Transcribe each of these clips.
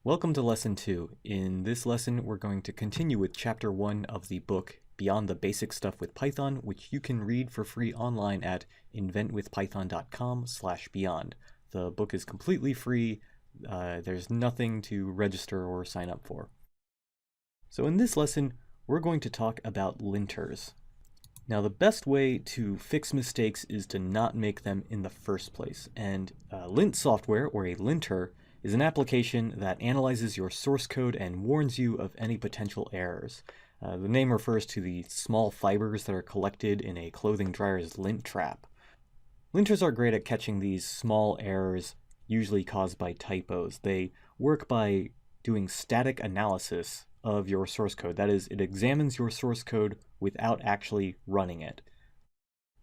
Welcome to Lesson 2. In this lesson, we're going to continue with Chapter 1 of the book Beyond the Basic Stuff with Python, which you can read for free online at inventwithpython.com/beyond. The book is completely free. There's nothing to register or sign up for. So in this lesson, we're going to talk about linters. Now, the best way to fix mistakes is to not make them in the first place. And lint software, or a linter, is an application that analyzes your source code and warns you of any potential errors. The name refers to the small fibers that are collected in a clothing dryer's lint trap. Linters are great at catching these small errors, usually caused by typos. They work by doing static analysis of your source code. That is, it examines your source code without actually running it.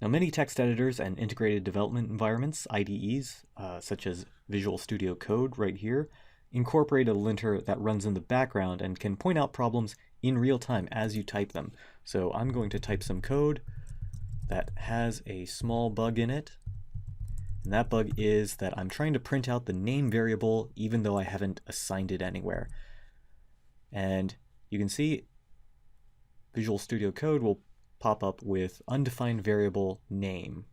Now, many text editors and integrated development environments, IDEs, such as Visual Studio Code right here, incorporate a linter that runs in the background and can point out problems in real time as you type them. So I'm going to type some code that has a small bug in it. And that bug is that I'm trying to print out the name variable even though I haven't assigned it anywhere. And you can see Visual Studio Code will pop up with undefined variable name.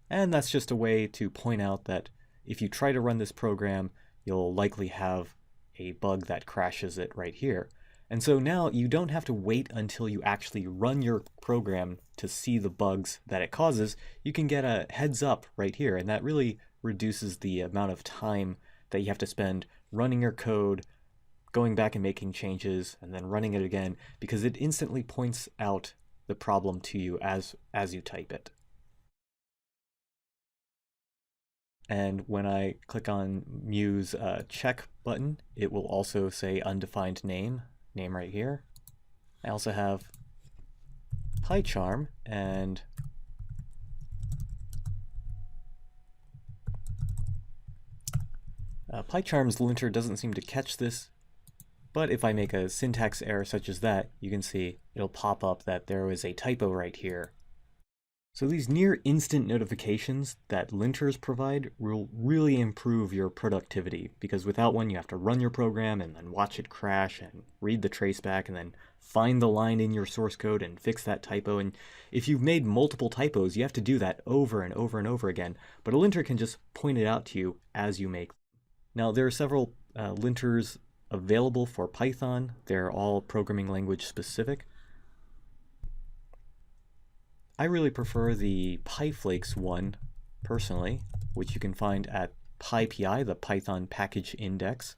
And that's just a way to point out that if you try to run this program, you'll likely have a bug that crashes it right here. And so now you don't have to wait until you actually run your program to see the bugs that it causes. You can get a heads up right here, and that really reduces the amount of time that you have to spend running your code, going back and making changes, and then running it again, because it instantly points out the problem to you as you type it. And when I click on Muse check button, it will also say undefined name right here. I also have PyCharm, and PyCharm's linter doesn't seem to catch this. But if I make a syntax error such as that, you can see it'll pop up that there was a typo right here. So these near instant notifications that linters provide will really improve your productivity, because without one you have to run your program and then watch it crash and read the traceback and then find the line in your source code and fix that typo. And if you've made multiple typos, you have to do that over and over and over again. But a linter can just point it out to you as you make. Now, there are several linters available for Python. They're all programming language specific. I really prefer the PyFlakes one personally, which you can find at PyPI, the Python package index,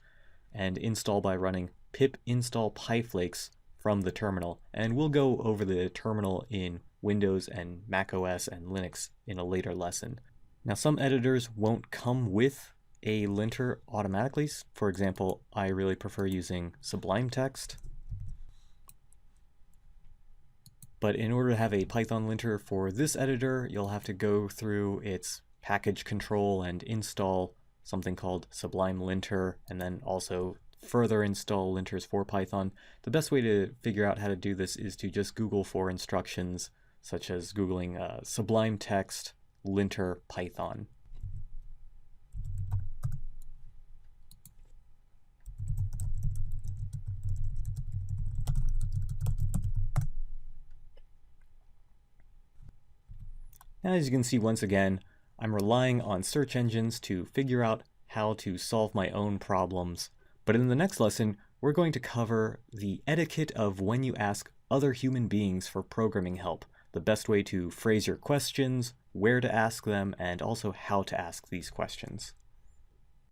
and install by running pip install pyflakes from the terminal. And we'll go over the terminal in Windows and Mac OS and Linux in a later lesson. Now, some editors won't come with a linter automatically. For example, I really prefer using Sublime Text. But in order to have a Python linter for this editor, you'll have to go through its package control and install something called Sublime Linter, and then also further install linters for Python. The best way to figure out how to do this is to just Google for instructions, such as Googling Sublime Text linter Python. Now, as you can see, once again, I'm relying on search engines to figure out how to solve my own problems. But in the next lesson, we're going to cover the etiquette of when you ask other human beings for programming help, the best way to phrase your questions, where to ask them, and also how to ask these questions.